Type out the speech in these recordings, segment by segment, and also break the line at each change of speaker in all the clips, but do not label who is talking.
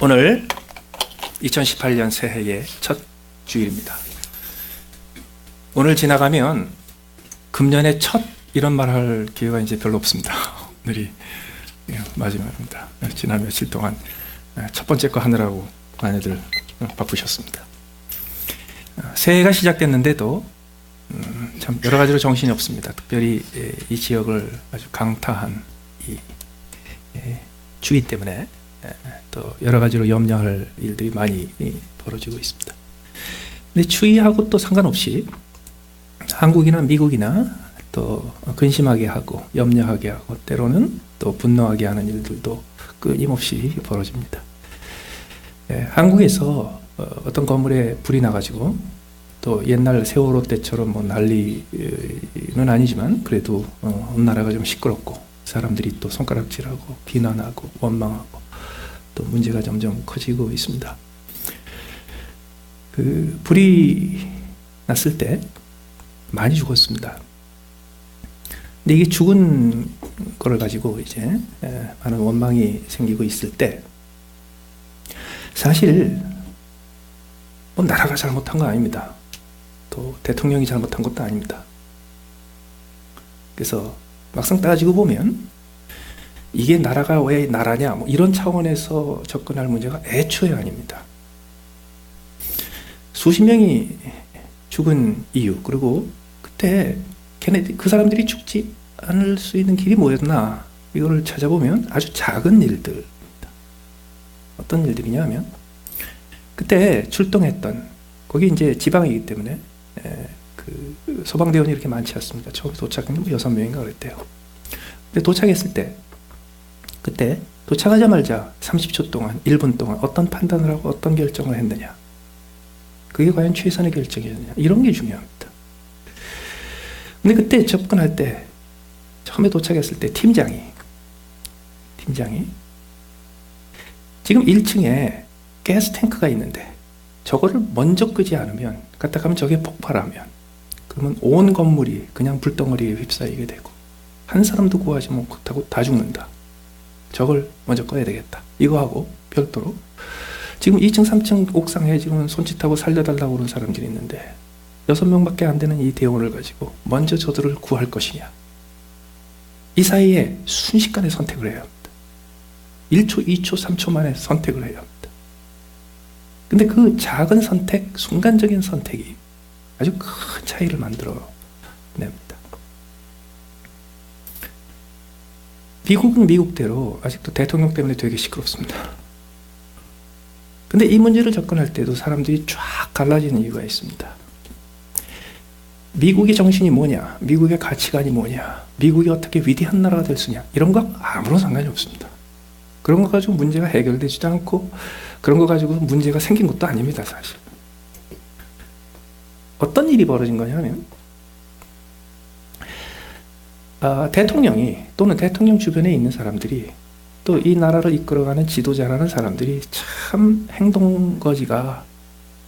오늘 2018년 새해의 첫 주일입니다. 오늘 지나가면 금년의 첫 이런 말 할 기회가 이제 별로 없습니다. 오늘이 마지막입니다. 지난 며칠 동안 첫 번째 거 하느라고 많이들 바쁘셨습니다. 새해가 시작됐는데도 참 여러 가지로 정신이 없습니다. 특별히 이 지역을 아주 강타한 이 주의 때문에 또 여러 가지로 염려할 일들이 많이 벌어지고 있습니다. 근데 추위하고 또 상관없이 한국이나 미국이나 또 근심하게 하고 염려하게 하고 때로는 또 분노하게 하는 일들도 끊임없이 벌어집니다. 한국에서 어떤 건물에 불이 나가지고 또 옛날 세월호 때처럼 뭐 난리는 아니지만 그래도 온 나라가 좀 시끄럽고 사람들이 또 손가락질하고 비난하고 원망하고 또 문제가 점점 커지고 있습니다. 그 불이 났을 때 많이 죽었습니다. 근데 이게 죽은 거를 가지고 이제 많은 원망이 생기고 있을 때 사실 뭐 나라가 잘못한 거 아닙니다. 또 대통령이 잘못한 것도 아닙니다. 그래서 막상 따지고 보면 이게 나라가 왜 나라냐 뭐 이런 차원에서 접근할 문제가 애초에 아닙니다. 수십 명이 죽은 이유, 그리고 그때 그 사람들이 죽지 않을 수 있는 길이 뭐였나 이거를 찾아보면 아주 작은 일들입니다. 어떤 일들이냐 하면 그때 출동했던 거기 이제 지방이기 때문에 그 소방대원이 이렇게 많지 않습니다. 처음에 도착한 게 6명인가 그랬대요. 근데 도착했을 때 그때 도착하자마자 30초 동안 1분 동안 어떤 판단을 하고 어떤 결정을 했느냐, 그게 과연 최선의 결정이었느냐, 이런 게 중요합니다. 근데 그때 접근할 때 처음에 도착했을 때 팀장이 지금 1층에 가스 탱크가 있는데 저거를 먼저 끄지 않으면 갖다 가면 저게 폭발하면 그러면 온 건물이 그냥 불덩어리에 휩싸이게 되고 한 사람도 구하지 못하고 다 죽는다. 저걸 먼저 꺼야 되겠다. 이거하고 별도로 지금 2층 3층 옥상에 지금 손짓하고 살려달라고 그러는 사람들이 있는데 6명밖에 안 되는 이 대원을 가지고 먼저 저들을 구할 것이냐, 이 사이에 순식간에 선택을 해야 합니다. 1초, 2초, 3초 만에 선택을 해야 합니다. 근데 그 작은 선택, 순간적인 선택이 아주 큰 차이를 만들어 냅니다. 미국은 미국대로 아직도 대통령 때문에 되게 시끄럽습니다. 근데 이 문제를 접근할 때도 사람들이 쫙 갈라지는 이유가 있습니다. 미국의 정신이 뭐냐, 미국의 가치관이 뭐냐, 미국이 어떻게 위대한 나라가 될 수냐, 이런 거 아무런 상관이 없습니다. 그런 거 가지고 문제가 해결되지도 않고 그런 거 가지고 문제가 생긴 것도 아닙니다. 사실 어떤 일이 벌어진 거냐면 대통령이 또는 대통령 주변에 있는 사람들이 또 이 나라를 이끌어가는 지도자라는 사람들이 참 행동거지가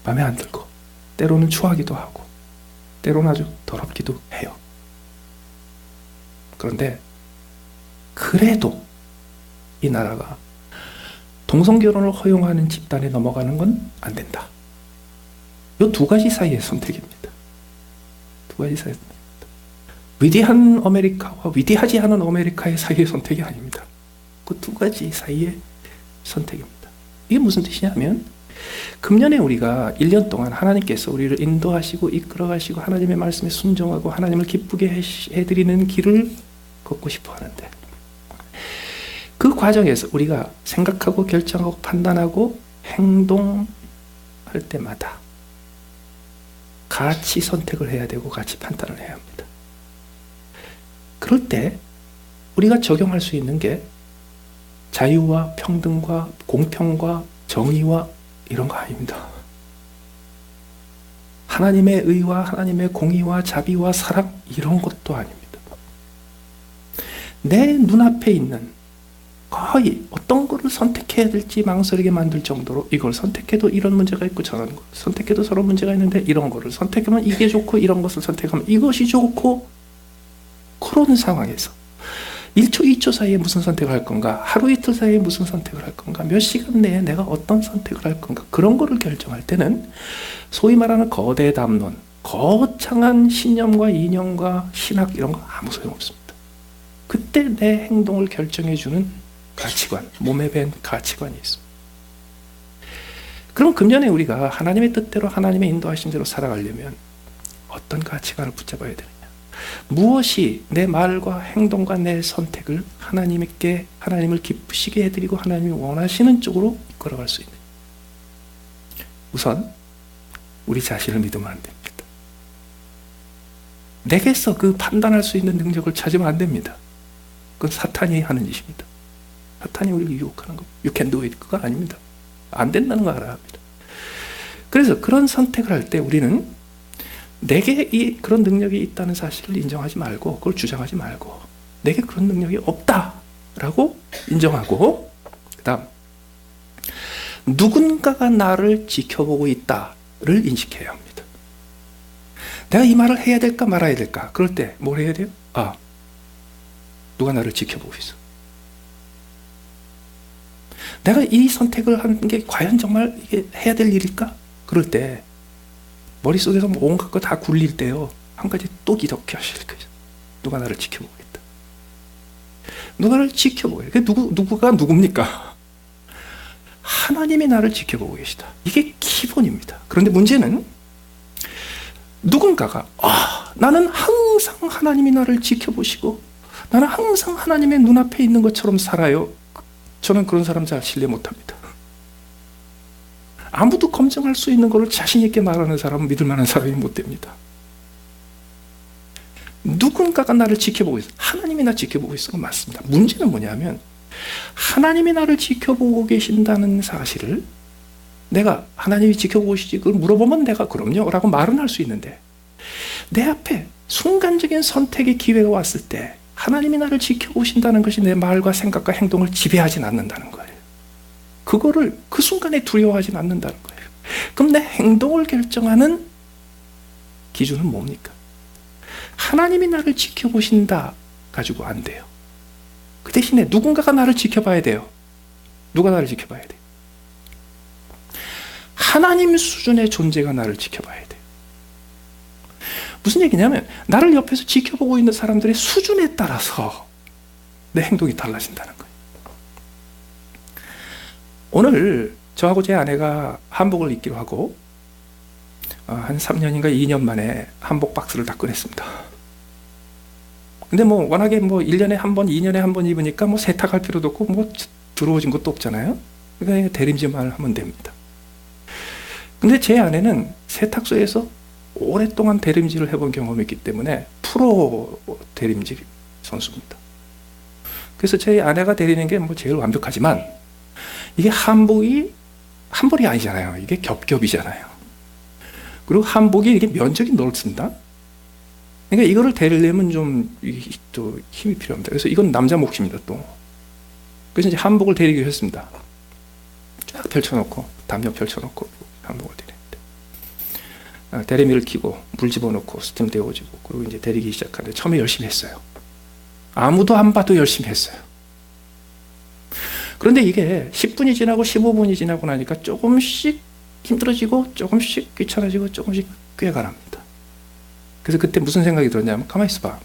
마음에 안 들고 때로는 추하기도 하고 때로는 아주 더럽기도 해요. 그런데 그래도 이 나라가 동성결혼을 허용하는 집단에 넘어가는 건 안 된다. 이 두 가지 사이의 선택입니다. 두 가지 사이의 선택입니다. 위대한 아메리카와 위대하지 않은 아메리카의 사이의 선택이 아닙니다. 그 두 가지 사이의 선택입니다. 이게 무슨 뜻이냐면 금년에 우리가 1년 동안 하나님께서 우리를 인도하시고 이끌어가시고 하나님의 말씀에 순종하고 하나님을 기쁘게 해드리는 길을 걷고 싶어 하는데 그 과정에서 우리가 생각하고 결정하고 판단하고 행동할 때마다 같이 선택을 해야 되고 같이 판단을 해야 합니다. 그럴 때 우리가 적용할 수 있는 게 자유와 평등과 공평과 정의와 이런 거 아닙니다. 하나님의 의와 하나님의 공의와 자비와 사랑 이런 것도 아닙니다. 내 눈앞에 있는 거의 어떤 거를 선택해야 될지 망설이게 만들 정도로 이걸 선택해도 이런 문제가 있고 저런 거 선택해도 저런 문제가 있는데 이런 거를 선택하면 이게 좋고 이런 것을 선택하면 이것이 좋고 그런 상황에서 1초, 2초 사이에 무슨 선택을 할 건가? 하루 이틀 사이에 무슨 선택을 할 건가? 몇 시간 내에 내가 어떤 선택을 할 건가? 그런 거를 결정할 때는 소위 말하는 거대 담론, 거창한 신념과 이념과 신학 이런 거 아무 소용없습니다. 그때 내 행동을 결정해주는 가치관, 몸에 밴 가치관이 있습니다. 그럼 금년에 우리가 하나님의 뜻대로 하나님의 인도하심대로 살아가려면 어떤 가치관을 붙잡아야 되느냐? 무엇이 내 말과 행동과 내 선택을 하나님을 기쁘시게 해드리고 하나님이 원하시는 쪽으로 이끌어갈 수 있느냐? 우선 우리 자신을 믿으면 안 됩니다. 내게서 그 판단할 수 있는 능력을 찾으면 안 됩니다. 그건 사탄이 하는 짓입니다. 사탄이 우리를 유혹하는 거. You can do it. 그거 아닙니다. 안 된다는 거 알아야 합니다. 그래서 그런 선택을 할 때 우리는 내게 그런 능력이 있다는 사실을 인정하지 말고 그걸 주장하지 말고 내게 그런 능력이 없다라고 인정하고 그 다음 누군가가 나를 지켜보고 있다를 인식해야 합니다. 내가 이 말을 해야 될까 말아야 될까? 그럴 때 뭘 해야 돼요? 누가 나를 지켜보고 있어. 내가 이 선택을 하는 게 과연 정말 이게 해야 될 일일까? 그럴 때 머릿속에서 온갖 거 다 굴릴 때요. 한 가지 또 기억해 하실 거예요. 누가 나를 지켜보고 있다. 누가 나를 지켜보고 있다. 누구가 누굽니까? 하나님이 나를 지켜보고 계시다. 이게 기본입니다. 그런데 문제는 누군가가 나는 항상 하나님이 나를 지켜보시고 나는 항상 하나님의 눈앞에 있는 것처럼 살아요. 저는 그런 사람 잘 신뢰 못합니다. 아무도 검증할 수 있는 것을 자신 있게 말하는 사람은 믿을 만한 사람이 못 됩니다. 누군가가 나를 지켜보고 있어. 하나님이 나 지켜보고 있어. 맞습니다. 문제는 뭐냐면 하나님이 나를 지켜보고 계신다는 사실을 내가 하나님이 지켜보고 계시지 그걸 물어보면 내가 그럼요 라고 말은 할 수 있는데 내 앞에 순간적인 선택의 기회가 왔을 때 하나님이 나를 지켜보신다는 것이 내 말과 생각과 행동을 지배하진 않는다는 거예요. 그거를 그 순간에 두려워하진 않는다는 거예요. 그럼 내 행동을 결정하는 기준은 뭡니까? 하나님이 나를 지켜보신다 가지고 안 돼요. 그 대신에 누군가가 나를 지켜봐야 돼요. 누가 나를 지켜봐야 돼요? 하나님 수준의 존재가 나를 지켜봐야 돼요. 무슨 얘기냐면 나를 옆에서 지켜보고 있는 사람들의 수준에 따라서 내 행동이 달라진다는 거예요. 오늘 저하고 제 아내가 한복을 입기로 하고 한 3년인가 2년 만에 한복 박스를 다 꺼냈습니다. 근데 워낙에 1년에 한 번, 2년에 한 번 입으니까 세탁할 필요도 없고 들어오진 것도 없잖아요. 그러니까 대림질만 하면 됩니다. 근데 제 아내는 세탁소에서 오랫동안 대림질을 해본 경험이 있기 때문에 프로 대림질 선수입니다. 그래서 제 아내가 데리는 게 제일 완벽하지만 이게 한복이 한 벌이 아니잖아요. 이게 겹겹이잖아요. 그리고 한복이 이게 면적이 넓습니다. 그러니까 이거를 데리려면 좀 또 힘이 필요합니다. 그래서 이건 남자 몫입니다. 또 그래서 이제 한복을 데리기로 했습니다. 쫙 펼쳐놓고 담요 펼쳐놓고 한복을 데리는데 데리미를 켜고 물 집어넣고 스팀 데워지고 그리고 이제 데리기 시작하는데 처음에 열심히 했어요. 아무도 안 봐도 열심히 했어요. 그런데 이게 10분이 지나고 15분이 지나고 나니까 조금씩 힘들어지고 조금씩 귀찮아지고 조금씩 꾀가 납니다. 그래서 그때 무슨 생각이 들었냐면 가만히 있어봐.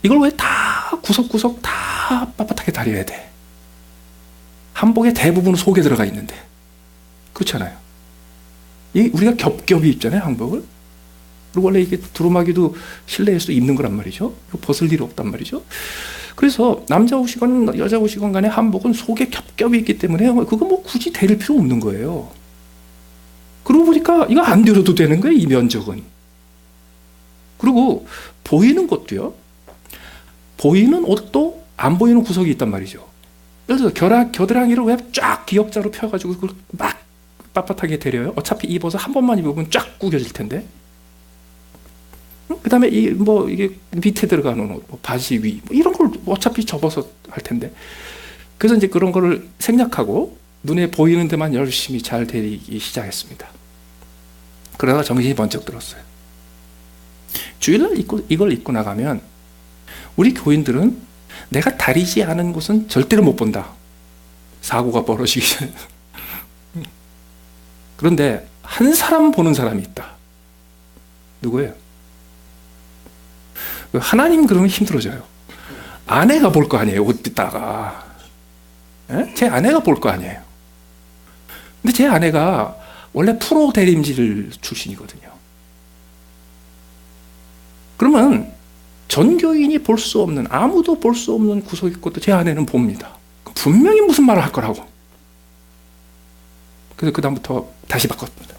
이걸 왜 다 구석구석 다 빳빳하게 다려야 돼? 한복의 대부분은 속에 들어가 있는데 그렇잖아요. 우리가 겹겹이 입잖아요, 한복을. 그리고 원래 이게 두루마기도 실내에서 입는 거란 말이죠. 벗을 일이 없단 말이죠. 그래서 남자 옷이건 여자 옷이건 간에 한복은 속에 겹겹이 있기 때문에 그거 굳이 데릴 필요 없는 거예요. 그러고 보니까 이거 안 데려도 되는 거예요, 이 면적은. 그리고 보이는 것도요. 보이는 옷도 안 보이는 구석이 있단 말이죠. 예를 들어서 겨드랑이를 왜 쫙 기역자로 펴가지고 그걸 막 빳빳하게 데려요? 어차피 입어서 한 번만 입으면 쫙 구겨질 텐데. 그 다음에 이게 밑에 들어가는 옷, 바지 위, 이런 걸 어차피 접어서 할 텐데. 그래서 이제 그런 거를 생략하고 눈에 보이는 데만 열심히 잘 데리기 시작했습니다. 그러다가 정신이 번쩍 들었어요. 주일날 이걸 입고 나가면 우리 교인들은 내가 다리지 않은 곳은 절대로 못 본다. 사고가 벌어지기 전에. 그런데 한 사람 보는 사람이 있다. 누구예요? 하나님 그러면 힘들어져요. 아내가 볼 거 아니에요. 옷 입다가. 제 아내가 볼 거 아니에요. 근데 제 아내가 원래 프로 대림질 출신이거든요. 그러면 전교인이 볼 수 없는, 아무도 볼 수 없는 구석 있고도 제 아내는 봅니다. 분명히 무슨 말을 할 거라고. 그래서 그다음부터 다시 바꿨습니다.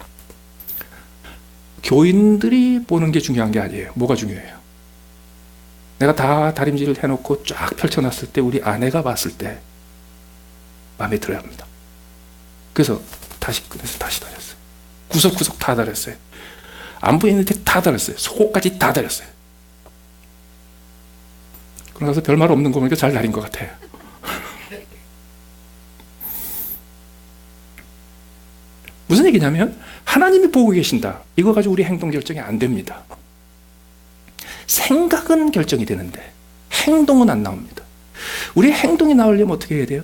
교인들이 보는 게 중요한 게 아니에요. 뭐가 중요해요? 내가 다 다림질을 해놓고 쫙 펼쳐놨을 때 우리 아내가 봤을 때 마음에 들어야 합니다. 그래서 다시 다녔어요. 구석구석 다 다렸어요. 안 보이는 데 다 다렸어요. 속옷까지 다 다렸어요. 그러고 나서 별말 없는 거 보니까 잘 다린 것 같아요. 무슨 얘기냐면 하나님이 보고 계신다. 이거 가지고 우리 행동 결정이 안 됩니다. 생각은 결정이 되는데 행동은 안 나옵니다. 우리 행동이 나오려면 어떻게 해야 돼요?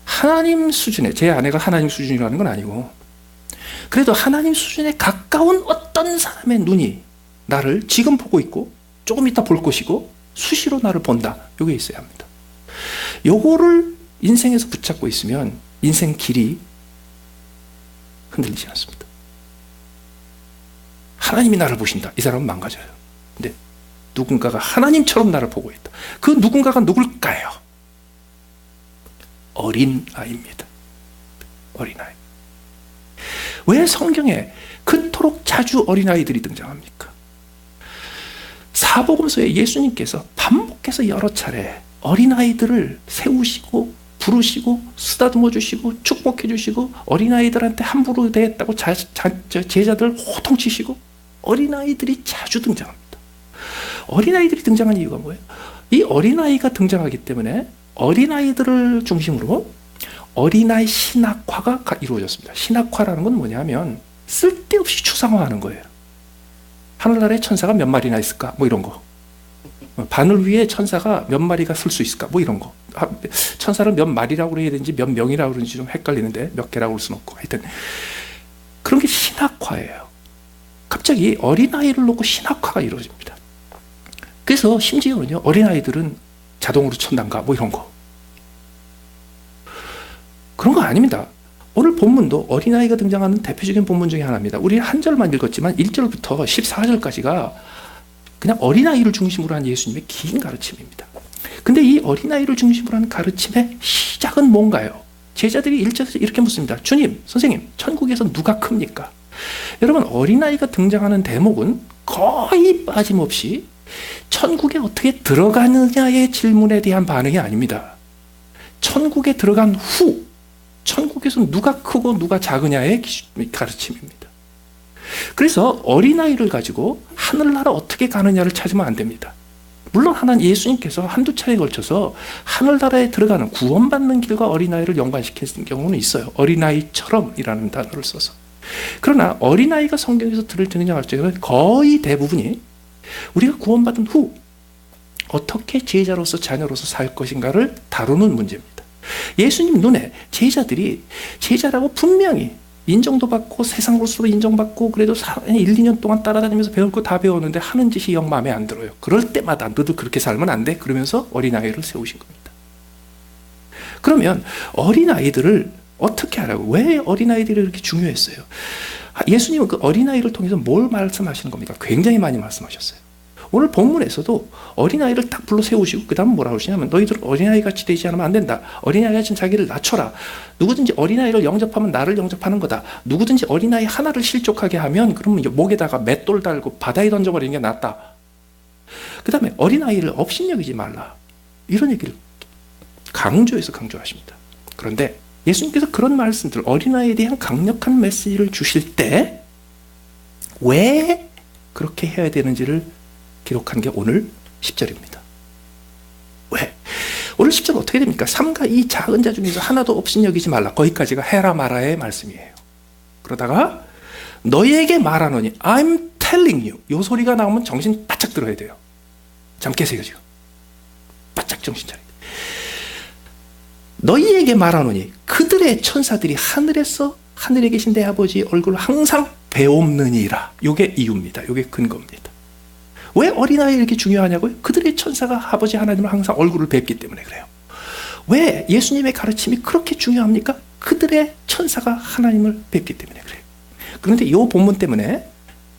하나님 수준에, 제 아내가 하나님 수준이라는 건 아니고 그래도 하나님 수준에 가까운 어떤 사람의 눈이 나를 지금 보고 있고 조금 이따 볼 것이고 수시로 나를 본다. 이게 있어야 합니다. 요거를 인생에서 붙잡고 있으면 인생 길이 흔들리지 않습니다. 하나님이 나를 보신다. 이 사람은 망가져요. 근데 누군가가 하나님처럼 나를 보고 있다. 그 누군가가 누굴까요? 어린아이입니다. 어린아이. 왜 성경에 그토록 자주 어린아이들이 등장합니까? 사복음서에 예수님께서 반복해서 여러 차례 어린아이들을 세우시고 부르시고 쓰다듬어 주시고 축복해 주시고 어린아이들한테 함부로 대했다고 제자들을 호통치시고 어린아이들이 자주 등장합니다. 어린아이들이 등장한 이유가 뭐예요? 이 어린아이가 등장하기 때문에 어린아이들을 중심으로 어린아이 신학화가 이루어졌습니다. 신학화라는 건 뭐냐면 쓸데없이 추상화하는 거예요. 하늘나라에 천사가 몇 마리나 있을까? 뭐 이런 거. 바늘 위에 천사가 몇 마리가 쓸 수 있을까? 뭐 이런 거. 천사를 몇 마리라고 해야 되는지 몇 명이라고 그러는지 좀 헷갈리는데 몇 개라고 할 수는 없고 하여튼 그런 게 신학화예요. 갑자기 어린아이를 놓고 신학화가 이루어집니다. 그래서 심지어는요 어린아이들은 자동으로 천단가 뭐 이런 거 그런 거 아닙니다. 오늘 본문도 어린아이가 등장하는 대표적인 본문 중에 하나입니다. 우리 한 절만 읽었지만 1절부터 14절까지가 그냥 어린아이를 중심으로 한 예수님의 긴 가르침입니다. 근데 이 어린아이를 중심으로 한 가르침의 시작은 뭔가요? 제자들이 1절에서 이렇게 묻습니다. 주님, 선생님, 천국에서 누가 큽니까? 여러분, 어린아이가 등장하는 대목은 거의 빠짐없이 천국에 어떻게 들어가느냐의 질문에 대한 반응이 아닙니다. 천국에 들어간 후, 천국에서 누가 크고 누가 작으냐의 가르침입니다. 그래서 어린아이를 가지고 하늘나라 어떻게 가느냐를 찾으면 안 됩니다. 물론 하나님 예수님께서 한두 차례에 걸쳐서 하늘나라에 들어가는 구원받는 길과 어린아이를 연관시키는 경우는 있어요. 어린아이처럼이라는 단어를 써서. 그러나 어린아이가 성경에서 등장할 때는 거의 대부분이 우리가 구원받은 후 어떻게 제자로서 자녀로서 살 것인가를 다루는 문제입니다. 예수님 눈에 제자들이 제자라고 분명히 인정도 받고 세상으로서도 인정받고 그래도 1, 2년 동안 따라다니면서 배울 거 다 배웠는데 하는 짓이 영 마음에 안 들어요. 그럴 때마다 너도 그렇게 살면 안 돼. 그러면서 어린아이를 세우신 겁니다. 그러면 어린아이들을 어떻게 하라고? 왜 어린아이들이 이렇게 중요했어요? 예수님은 그 어린아이를 통해서 뭘 말씀하시는 겁니까? 굉장히 많이 말씀하셨어요. 오늘 본문에서도 어린아이를 딱 불러 세우시고 그 다음 뭐라고 하시냐면 너희들 어린아이같이 되지 않으면 안 된다. 어린아이같이 자기를 낮춰라. 누구든지 어린아이를 영접하면 나를 영접하는 거다. 누구든지 어린아이 하나를 실족하게 하면 그러면 목에다가 맷돌 달고 바다에 던져버리는 게 낫다. 그 다음에 어린아이를 업신여기지 말라. 이런 얘기를 강조해서 강조하십니다. 그런데 예수님께서 그런 말씀들 어린아이에 대한 강력한 메시지를 주실 때 왜 그렇게 해야 되는지를 기록한 게 오늘 10절입니다. 왜? 오늘 10절 어떻게 됩니까? 삼가 이 작은 자 중에서 하나도 업신여기지 말라. 거기까지가 해라 마라의 말씀이에요. 그러다가 너희에게 말하노니 I'm telling you. 이 소리가 나오면 정신 바짝 들어야 돼요. 잠 깨세요 지금. 바짝 정신 차려. 너희에게 말하노니 그들의 천사들이 하늘에 계신 내 아버지 얼굴을 항상 배옵느니라. 요게 이유입니다. 요게 근거입니다. 왜 어린아이 이렇게 중요하냐고요? 그들의 천사가 아버지 하나님을 항상 얼굴을 뵙기 때문에 그래요. 왜 예수님의 가르침이 그렇게 중요합니까? 그들의 천사가 하나님을 뵙기 때문에 그래요. 그런데 이 본문 때문에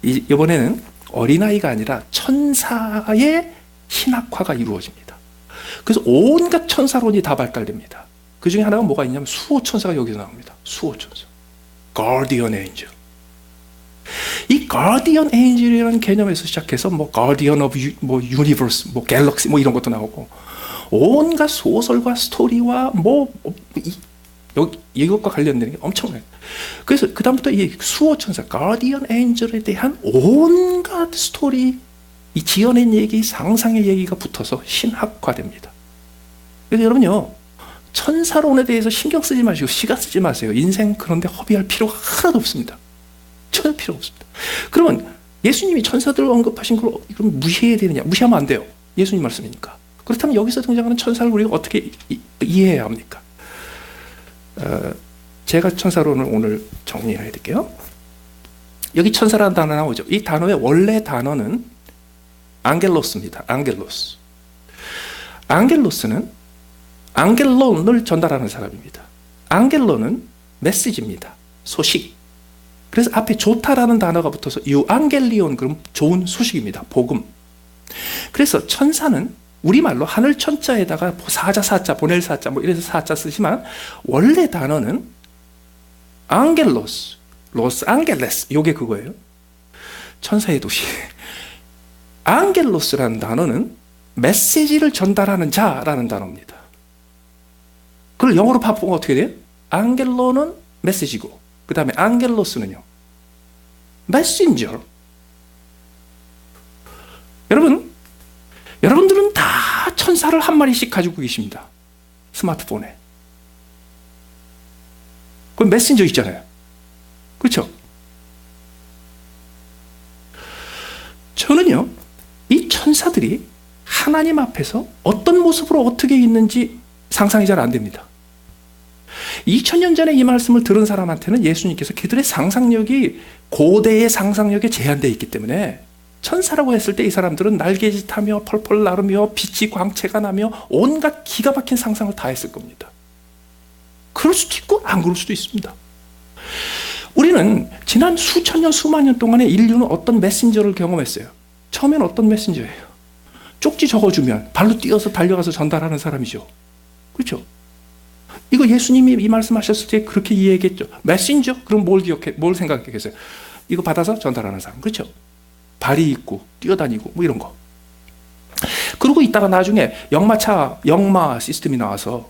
이번에는 어린아이가 아니라 천사의 신학화가 이루어집니다. 그래서 온갖 천사론이 다 발달됩니다. 그 중에 하나가 뭐가 있냐면 수호 천사가 여기서 나옵니다. 수호 천사. Guardian Angel. 이 Guardian Angel이라는 개념에서 시작해서 뭐 Guardian of Universe, 뭐 Galaxy 뭐 이런 것도 나오고 온갖 소설과 스토리와 이것과 관련되는 게 엄청나요. 그래서 그 다음부터 이 수호 천사 Guardian Angel에 대한 온갖 스토리, 이 지어낸 얘기, 상상의 얘기가 붙어서 신학화됩니다. 그래서 여러분요, 천사론에 대해서 신경 쓰지 마시고 시간 쓰지 마세요. 인생 그런데 허비할 필요가 하나도 없습니다. 전혀 필요 없습니다. 그러면 예수님이 천사들을 언급하신 걸 그럼 무시해야 되느냐? 무시하면 안 돼요. 예수님 말씀이니까. 그렇다면 여기서 등장하는 천사를 우리가 어떻게 이해해야 합니까? 제가 천사론을 오늘 정리해야 될게요. 여기 천사라는 단어 나오죠. 이 단어의 원래 단어는 앙겔로스입니다. 앙겔로스. 앙겔로스는 앙겔론을 전달하는 사람입니다. 앙겔론은 메시지입니다. 소식. 그래서 앞에 좋다라는 단어가 붙어서 유앙겔리온, 그럼 좋은 소식입니다. 복음. 그래서 천사는 우리말로 하늘 천자에다가 사자 사자, 보낼 사자 뭐 이래서 사자 쓰지만 원래 단어는 앙겔로스, 로스 앙겔레스, 요게 그거예요. 천사의 도시. 앙겔로스라는 단어는 메시지를 전달하는 자라는 단어입니다. 그걸 영어로 바꾸면 어떻게 돼요? 앙겔로는 메시지고 그 다음에 앙겔로스는요 메신저. 여러분들은 다 천사를 한 마리씩 가지고 계십니다. 스마트폰에. 그 메신저 있잖아요. 그렇죠? 저는요, 이 천사들이 하나님 앞에서 어떤 모습으로 어떻게 있는지 상상이 잘 안 됩니다. 2000년 전에 이 말씀을 들은 사람한테는 예수님께서 그들의 상상력이 고대의 상상력에 제한되어 있기 때문에 천사라고 했을 때 이 사람들은 날개짓하며 펄펄 나르며 빛이 광채가 나며 온갖 기가 막힌 상상을 다 했을 겁니다. 그럴 수도 있고 안 그럴 수도 있습니다. 우리는 지난 수천 년 수만 년 동안에 인류는 어떤 메신저를 경험했어요. 처음엔 어떤 메신저예요? 쪽지 적어주면 발로 뛰어서 달려가서 전달하는 사람이죠. 그렇죠? 이거 예수님이 이 말씀하셨을 때 그렇게 이해했겠죠. 메신저? 그럼 뭘 생각했겠어요? 이거 받아서 전달하는 사람. 그렇죠? 발이 있고 뛰어다니고 뭐 이런 거. 그러고 있다가 나중에 역마 시스템이 나와서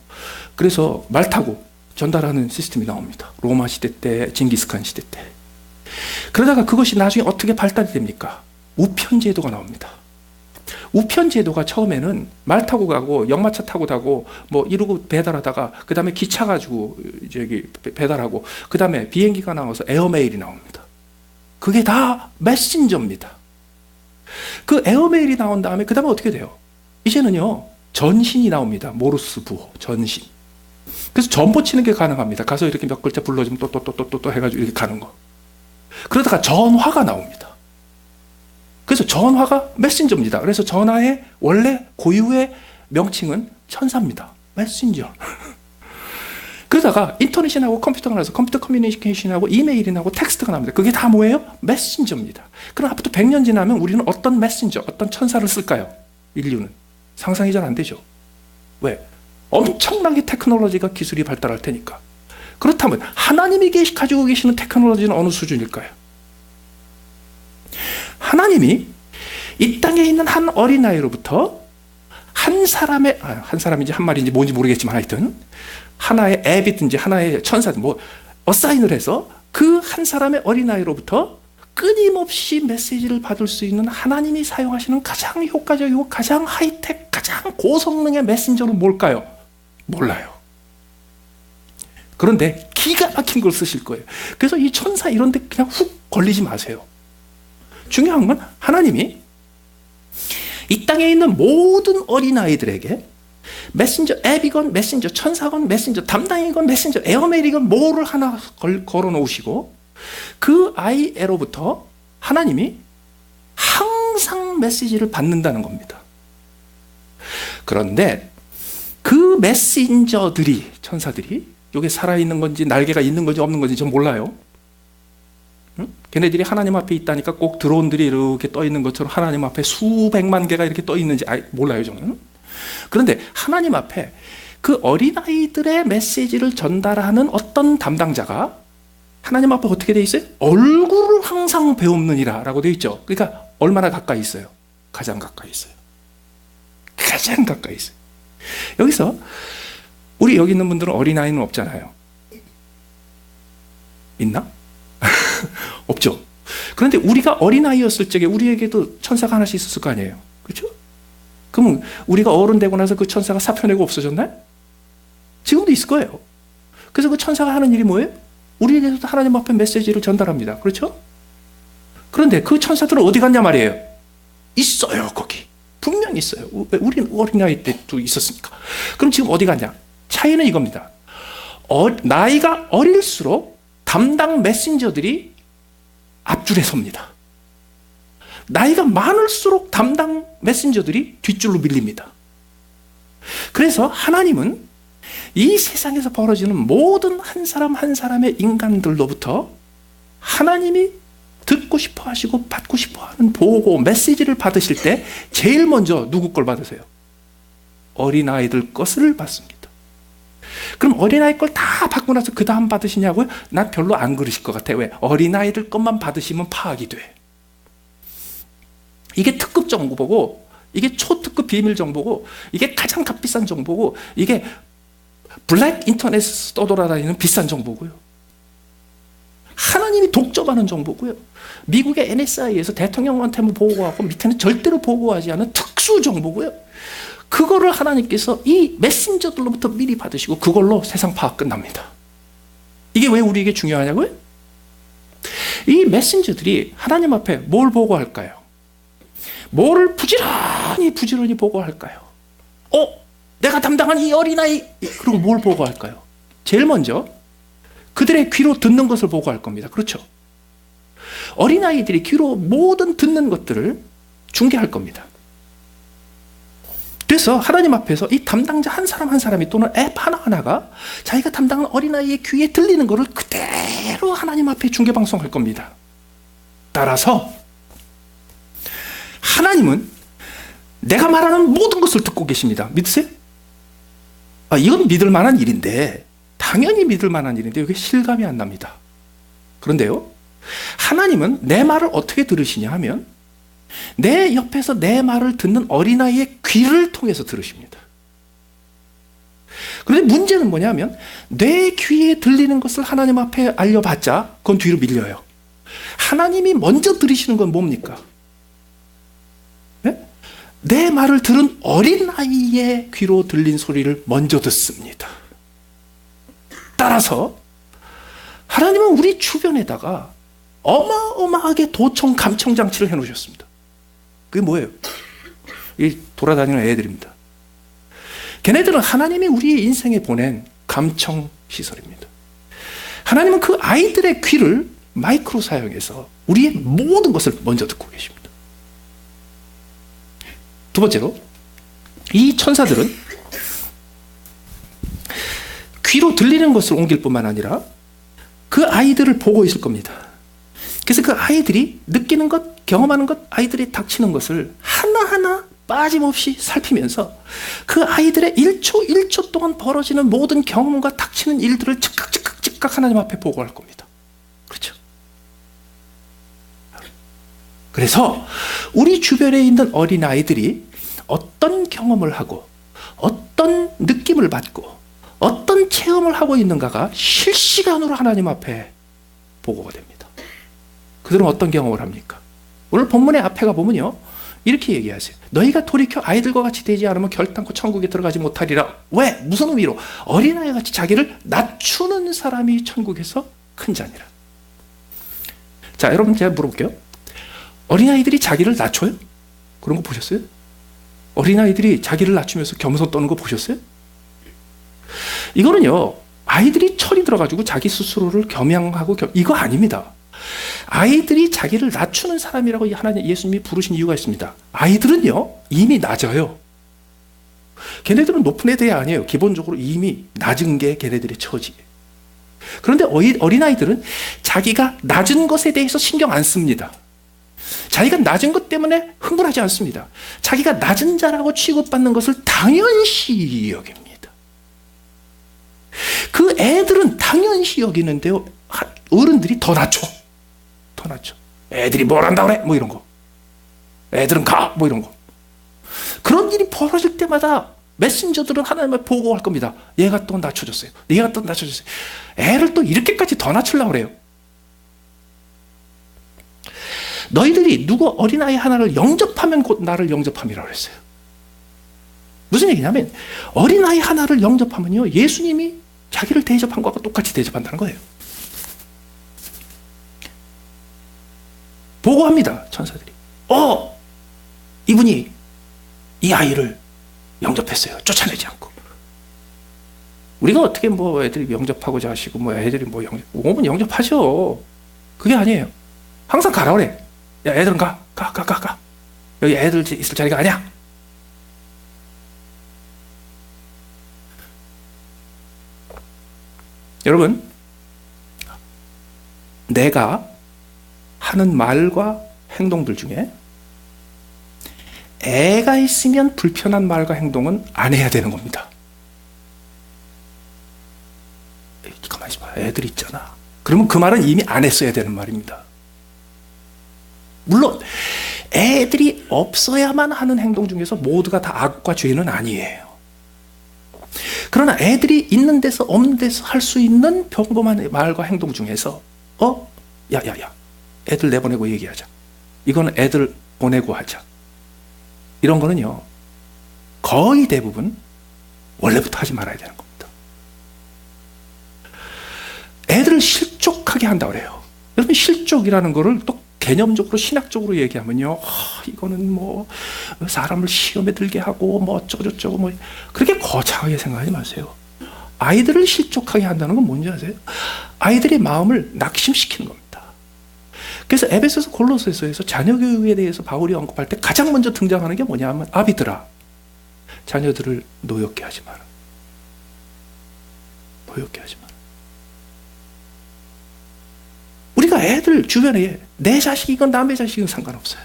그래서 말 타고 전달하는 시스템이 나옵니다. 로마 시대 때, 징기스칸 시대 때. 그러다가 그것이 나중에 어떻게 발달이 됩니까? 우편제도가 나옵니다. 우편제도가 처음에는 말 타고 가고 역마차 타고 가고 뭐 이러고 배달하다가 그 다음에 기차 가지고 저기 배달하고 그 다음에 비행기가 나와서 에어메일이 나옵니다. 그게 다 메신저입니다. 그 에어메일이 나온 다음에 그 다음에 어떻게 돼요? 이제는요 전신이 나옵니다. 모르스 부호 전신. 그래서 전보 치는 게 가능합니다. 가서 이렇게 몇 글자 불러주면 또 해가지고 이렇게 가는 거. 그러다가 전화가 나옵니다. 그래서 전화가 메신저입니다. 그래서 전화의 원래 고유의 명칭은 천사입니다. 메신저. 그러다가 인터넷이 나오고 컴퓨터가 나와서 컴퓨터 커뮤니케이션이 나오고 이메일이 나오고 텍스트가 나옵니다. 그게 다 뭐예요? 메신저입니다. 그럼 앞으로 100년 지나면 우리는 어떤 메신저, 어떤 천사를 쓸까요? 인류는. 상상이 잘 안 되죠. 왜? 엄청나게 테크놀로지가 기술이 발달할 테니까. 그렇다면 하나님이 가지고 계시는 테크놀로지는 어느 수준일까요? 하나님이 이 땅에 있는 한 어린아이로부터 한 사람인지 한 마리인지 뭔지 모르겠지만 하여튼 하나의 앱이든지 하나의 천사든 뭐 어사인을 해서 그 한 사람의 어린아이로부터 끊임없이 메시지를 받을 수 있는 하나님이 사용하시는 가장 효과적이고 가장 하이텍, 가장 고성능의 메신저는 뭘까요? 몰라요. 그런데 기가 막힌 걸 쓰실 거예요. 그래서 이 천사 이런 데 그냥 훅 걸리지 마세요. 중요한 건 하나님이
이 땅에 있는 모든 어린아이들에게 메신저 앱이건 메신저 천사건 메신저 담당이건 메신저 에어메일이건 뭐를 하나 걸어 놓으시고 그 아이에로부터 하나님이 항상 메시지를 받는다는 겁니다. 그런데 그 메신저들이, 천사들이, 이게 살아있는 건지 날개가 있는 건지 없는 건지 전 몰라요. 걔네들이 하나님 앞에 있다니까 꼭 드론들이 이렇게 떠 있는 것처럼 하나님 앞에 수백만 개가 이렇게 떠 있는지 몰라요, 저는. 그런데 하나님 앞에 그 어린아이들의 메시지를 전달하는 어떤 담당자가 하나님 앞에 어떻게 돼 있어요? 얼굴을 항상 배움느니라 라고 돼 있죠. 그러니까 얼마나 가까이 있어요? 가장 가까이 있어요. 가장 가까이 있어요. 여기서 우리 여기 있는 분들은 어린아이는 없잖아요. 있나? 없죠. 그런데 우리가 어린아이였을 적에 우리에게도 천사가 하나씩 있었을 거 아니에요. 그렇죠? 그러면 우리가 어른 되고 나서 그 천사가 사표내고 없어졌나요? 지금도 있을 거예요. 그래서 그 천사가 하는 일이 뭐예요? 우리에게도 하나님 앞에 메시지를 전달합니다. 그렇죠? 그런데 그 천사들은 어디 갔냐 말이에요. 있어요, 거기. 분명히 있어요. 우리는 어린아이 때도 있었으니까. 그럼 지금 어디 갔냐? 차이는 이겁니다. 나이가 어릴수록 담당 메신저들이 앞줄에 섭니다. 나이가 많을수록 담당 메신저들이 뒷줄로 밀립니다. 그래서 하나님은 이 세상에서 벌어지는 모든 한 사람 한 사람의 인간들로부터 하나님이 듣고 싶어 하시고 받고 싶어 하는 보고 메시지를 받으실 때 제일 먼저 누구 걸 받으세요? 어린아이들 것을 받습니다. 그럼 어린아이 걸 다 받고 나서 그 다음 받으시냐고요? 난 별로 안 그러실 것 같아요. 왜? 어린아이들 것만 받으시면 파악이 돼. 이게 특급 정보고, 이게 초특급 비밀 정보고, 이게 가장 값비싼 정보고, 이게 블랙 인터넷에서 떠돌아다니는 비싼 정보고요. 하나님이 독점하는 정보고요. 미국의 NSI에서 대통령한테만 보고하고 밑에는 절대로 보고하지 않은 특수 정보고요. 그거를 하나님께서 이 메신저들로부터 미리 받으시고 그걸로 세상 파악 끝납니다. 이게 왜 우리에게 중요하냐고요? 이 메신저들이 하나님 앞에 뭘 보고할까요? 뭐를 부지런히 보고할까요? 내가 담당한 이 어린아이, 그리고 뭘 보고할까요? 제일 먼저 그들의 귀로 듣는 것을 보고할 겁니다. 그렇죠? 어린아이들이 귀로 모든 듣는 것들을 중계할 겁니다. 그래서 하나님 앞에서 이 담당자 한 사람 한 사람이 또는 앱 하나하나가 자기가 담당한 어린아이의 귀에 들리는 것을 그대로 하나님 앞에 중계방송할 겁니다. 따라서 하나님은 내가 말하는 모든 것을 듣고 계십니다. 믿으세요? 이건 믿을 만한 일인데, 당연히 믿을 만한 일인데 이게 실감이 안 납니다. 그런데요, 하나님은 내 말을 어떻게 들으시냐 하면 내 옆에서 내 말을 듣는 어린아이의 귀를 통해서 들으십니다. 그런데 문제는 뭐냐면 내 귀에 들리는 것을 하나님 앞에 알려봤자 그건 뒤로 밀려요. 하나님이 먼저 들으시는 건 뭡니까? 네? 내 말을 들은 어린아이의 귀로 들린 소리를 먼저 듣습니다. 따라서 하나님은 우리 주변에다가 어마어마하게 도청 감청 장치를 해놓으셨습니다. 그게 뭐예요? 이 돌아다니는 애들입니다. 걔네들은 하나님이 우리의 인생에 보낸 감청 시설입니다. 하나님은 그 아이들의 귀를 마이크로 사용해서 우리의 모든 것을 먼저 듣고 계십니다. 두 번째로, 이 천사들은 귀로 들리는 것을 옮길 뿐만 아니라 그 아이들을 보고 있을 겁니다. 그래서 그 아이들이 느끼는 것, 경험하는 것, 아이들이 닥치는 것을 하나하나 빠짐없이 살피면서 그 아이들의 1초 1초 동안 벌어지는 모든 경험과 닥치는 일들을 즉각 하나님 앞에 보고할 겁니다. 그렇죠? 그래서 우리 주변에 있는 어린아이들이 어떤 경험을 하고 어떤 느낌을 받고 어떤 체험을 하고 있는가가 실시간으로 하나님 앞에 보고가 됩니다. 그들은 어떤 경험을 합니까? 오늘 본문의 앞에 가보면요, 이렇게 얘기하세요. 너희가 돌이켜 아이들과 같이 되지 않으면 결단코 천국에 들어가지 못하리라. 왜? 무슨 의미로? 어린아이 같이 자기를 낮추는 사람이 천국에서 큰 자니라. 자, 여러분 제가 물어볼게요. 어린아이들이 자기를 낮춰요? 그런 거 보셨어요? 어린아이들이 자기를 낮추면서 겸손 떠는 거 보셨어요? 이거는요, 아이들이 철이 들어가지고 자기 스스로를 겸양하고 이거 아닙니다. 아이들이 자기를 낮추는 사람이라고 하나님 예수님이 부르신 이유가 있습니다. 아이들은요, 이미 낮아요. 걔네들은 높은 애들이 아니에요. 기본적으로 이미 낮은 게 걔네들의 처지예요. 그런데 어린아이들은 자기가 낮은 것에 대해서 신경 안 씁니다. 자기가 낮은 것 때문에 흥분하지 않습니다. 자기가 낮은 자라고 취급받는 것을 당연시 여깁니다. 그 애들은 당연시 여기는데요, 어른들이 더 낮춰. 애들이 뭘 한다 그래? 뭐 이런 거. 애들은 가! 뭐 이런 거. 그런 일이 벌어질 때마다 메신저들은 하나님을 보고할 겁니다. 얘가 또 낮춰졌어요. 얘가 또 낮춰졌어요. 애를 또 이렇게까지 더 낮추려고 그래요. 너희들이 누구 어린아이 하나를 영접하면 곧 나를 영접함이라고 그랬어요. 무슨 얘기냐면 어린아이 하나를 영접하면요, 예수님이 자기를 대접한 것과 똑같이 대접한다는 거예요. 보고합니다. 천사들이. 이분이 이 아이를 영접했어요. 쫓아내지 않고. 우리가 어떻게 뭐 애들이 영접하고자 하시고 뭐 애들이 뭐 오면 영접하죠. 그게 아니에요. 항상 가라 그래. 야, 애들은 가. 여기 애들 있을 자리가 아니야. 여러분, 내가 하는 말과 행동들 중에 애가 있으면 불편한 말과 행동은 안 해야 되는 겁니다. 가만히 있어봐. 애들 있잖아. 그러면 그 말은 이미 안 했어야 되는 말입니다. 물론 애들이 없어야만 하는 행동 중에서 모두가 다 악과 죄는 아니에요. 그러나 애들이 있는 데서 없는 데서 할 수 있는 평범한 말과 행동 중에서 야야야, 애들 내보내고 얘기하자. 이거는 애들 보내고 하자. 이런 거는요, 거의 대부분 원래부터 하지 말아야 되는 겁니다. 애들을 실족하게 한다고 그래요. 여러분, 실족이라는 거를 또 개념적으로 신학적으로 얘기하면요, 이거는 뭐 사람을 시험에 들게 하고 뭐 어쩌고저쩌고 뭐 그렇게 거창하게 생각하지 마세요. 아이들을 실족하게 한다는 건 뭔지 아세요? 아이들의 마음을 낙심시키는 겁니다. 그래서 에베소서 골로새서에서 자녀 교육에 대해서 바울이 언급할 때 가장 먼저 등장하는 게 뭐냐 하면, 아비들아, 자녀들을 노엽게 하지 마라. 노엽게 하지 마라. 우리가 애들 주변에 내 자식이건 남의 자식이건 상관없어요.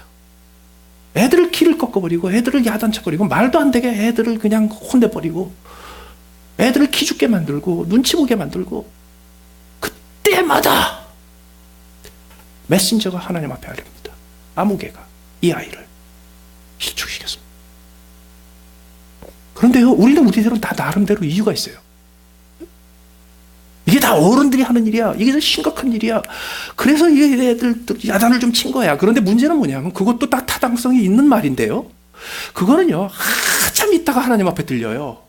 애들을 길을 꺾어버리고 애들을 야단쳐버리고 말도 안 되게 애들을 그냥 혼내버리고 애들을 기죽게 만들고 눈치 보게 만들고, 그때마다 메신저가 하나님 앞에 알립니다. 아무개가 이 아이를 실축시켰습니다. 그런데요, 우리는 우리대로 다 나름대로 이유가 있어요. 이게 다 어른들이 하는 일이야. 이게 더 심각한 일이야. 그래서 이 애들 야단을 좀 친 거야. 그런데 문제는 뭐냐면 그것도 다 타당성이 있는 말인데요, 그거는요, 한참 있다가 하나님 앞에 들려요.